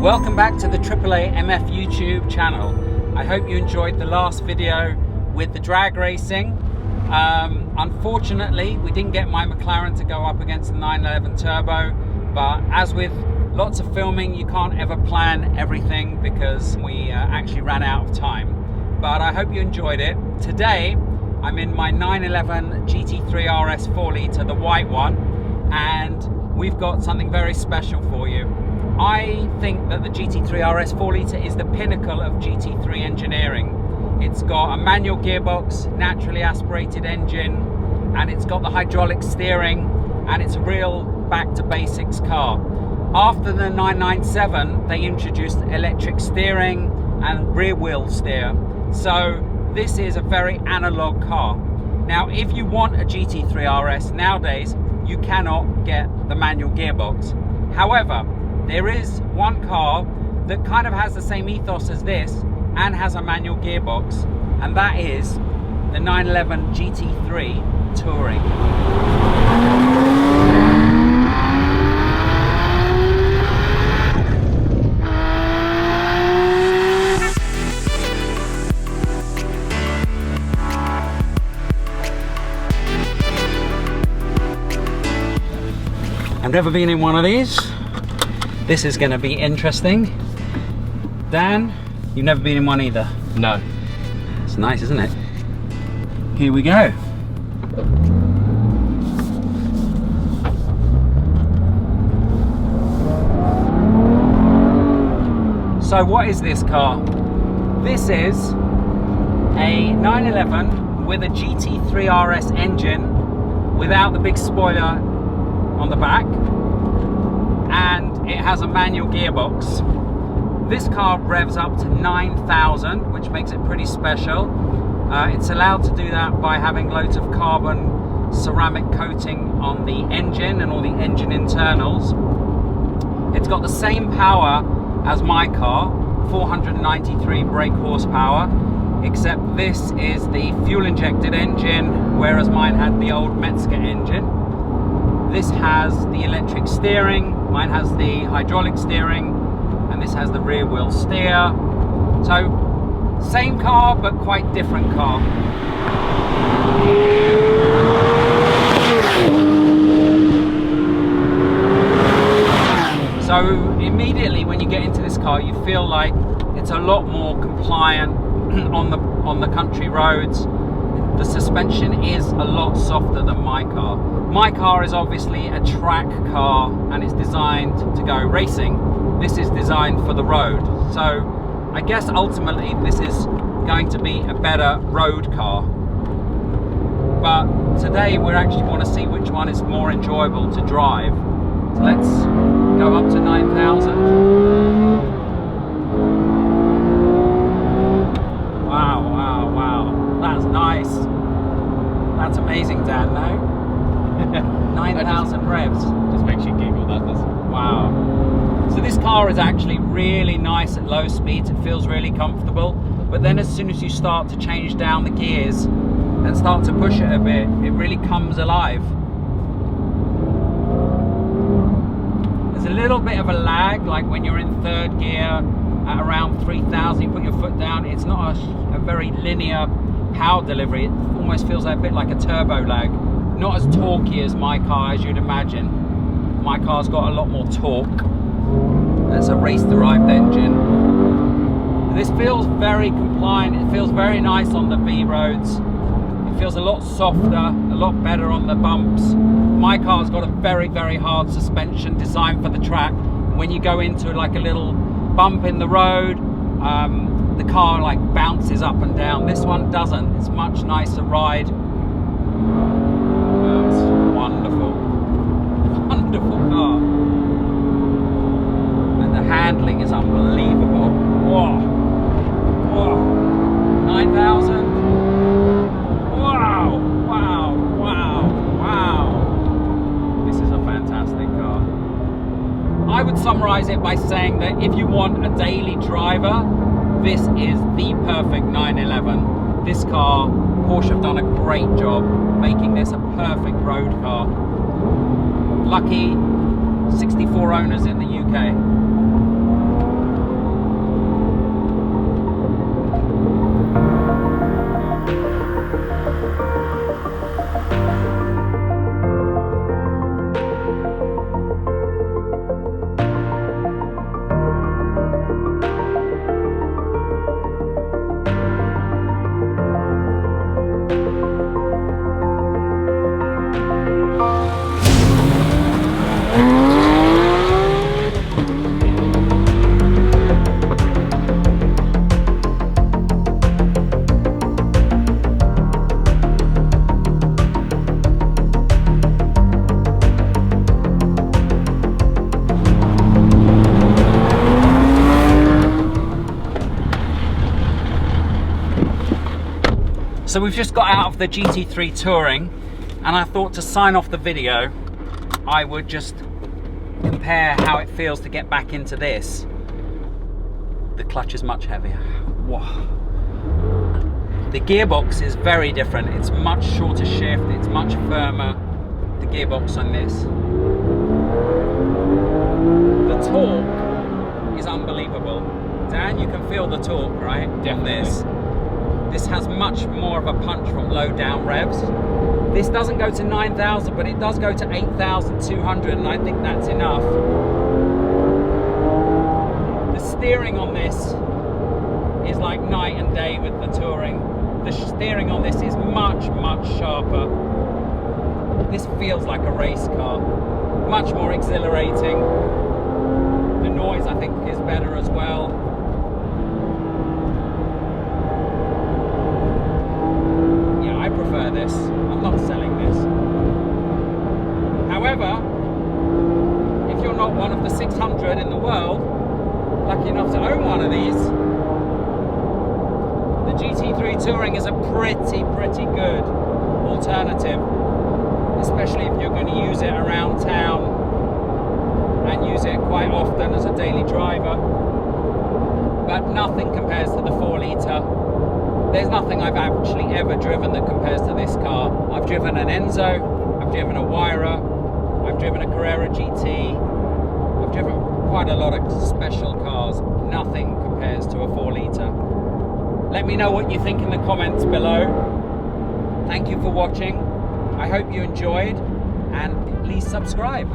Welcome back to the AAA MF YouTube channel. I hope you enjoyed the last video with the drag racing. Unfortunately, we didn't get my McLaren to go up against the 911 Turbo, but as with lots of filming, you can't ever plan everything because we actually ran out of time. But I hope you enjoyed it. Today, I'm in my 911 GT3 RS 4 litre, the white one, and we've got something very special for you. I think that the GT3 RS 4 litre is the pinnacle of GT3 engineering. It's got a manual gearbox, naturally aspirated engine, and it's got the hydraulic steering, and it's a real back to basics car. After the 997, they introduced electric steering and rear wheel steer. So this is a very analog car. Now, if you want a GT3 RS nowadays, you cannot get the manual gearbox. However, there is one car that kind of has the same ethos as this and has a manual gearbox, and that is the 911 GT3 Touring. I've never been in one of these. This is going to be interesting. Dan, you've never been in one either? No. It's nice, isn't it? Here we go. So what is this car? This is a 911 with a GT3 RS engine without the big spoiler on the back, and it has a manual gearbox. This car revs up to 9,000, which makes it pretty special. It's allowed to do that by having loads of carbon ceramic coating on the engine and all the engine internals. It's got the same power as my car, 493 brake horsepower, except this is the fuel injected engine, whereas mine had the old Metzger engine. This has the electric steering, mine has the hydraulic steering, and this has the rear wheel steer. So, same car, but quite different car. So, immediately when you get into this car, you feel like it's a lot more compliant on the country roads. The suspension is a lot softer than my car. My car is obviously a track car and it's designed to go racing. This is designed for the road. So I guess ultimately this is going to be a better road car. But today we actually want to see which one is more enjoyable to drive. So let's go up to 9,000. Wow, wow, wow. That's nice. That's amazing, Dan, no? 9,000 revs. Just makes you giggle, that does. Wow. So this car is actually really nice at low speeds. It feels really comfortable. But then as soon as you start to change down the gears and start to push it a bit, it really comes alive. There's a little bit of a lag, like when you're in third gear at around 3,000, you put your foot down. It's not a very linear power delivery. It almost feels a bit like a turbo lag. Not as torquey as my car, as you'd imagine. My car's got a lot more torque. It's a race-derived engine. This feels very compliant. It feels very nice on the B roads. It feels a lot softer, a lot better on the bumps. My car's got a very, very hard suspension designed for the track. When you go into like a little bump in the road, the car like bounces up and down. This one doesn't. It's much nicer ride. Oh, it's wonderful. Wonderful car. And the handling is unbelievable. Whoa. Whoa. 9,000. Wow. Wow. Wow. Wow. This is a fantastic car. I would summarize it by saying that if you want a daily driver, this is the perfect 911. This car, Porsche have done a great job making this a perfect road car. Lucky 64 owners in the UK. So we've just got out of the GT3 Touring, and I thought to sign off the video, I would just compare how it feels to get back into this. The clutch is much heavier. Whoa. The gearbox is very different. It's much shorter shift, it's much firmer, the gearbox on this. The torque is unbelievable. Dan, you can feel the torque, right? Definitely. This has much more of a punch from low down revs. This doesn't go to 9,000, but it does go to 8,200, and I think that's enough. The steering on this is like night and day with the Touring. The steering on this is much, much sharper. This feels like a race car. Much more exhilarating. The noise, I think, is better as well. Yeah, I prefer this. I'm not selling this. However, if you're not one of the 600 in the world lucky enough to own one of these, the GT3 Touring is a pretty good alternative, especially if you're going to use it around town and use it quite often as a daily driver. But nothing compares to the 4 litre. There's nothing I've actually ever driven that compares to this car. I've driven an Enzo, I've driven a Wyra, I've driven a Carrera GT, I've driven quite a lot of special cars. Nothing compares to a 4 litre. Let me know what you think in the comments below. Thank you for watching. I hope you enjoyed, and please subscribe.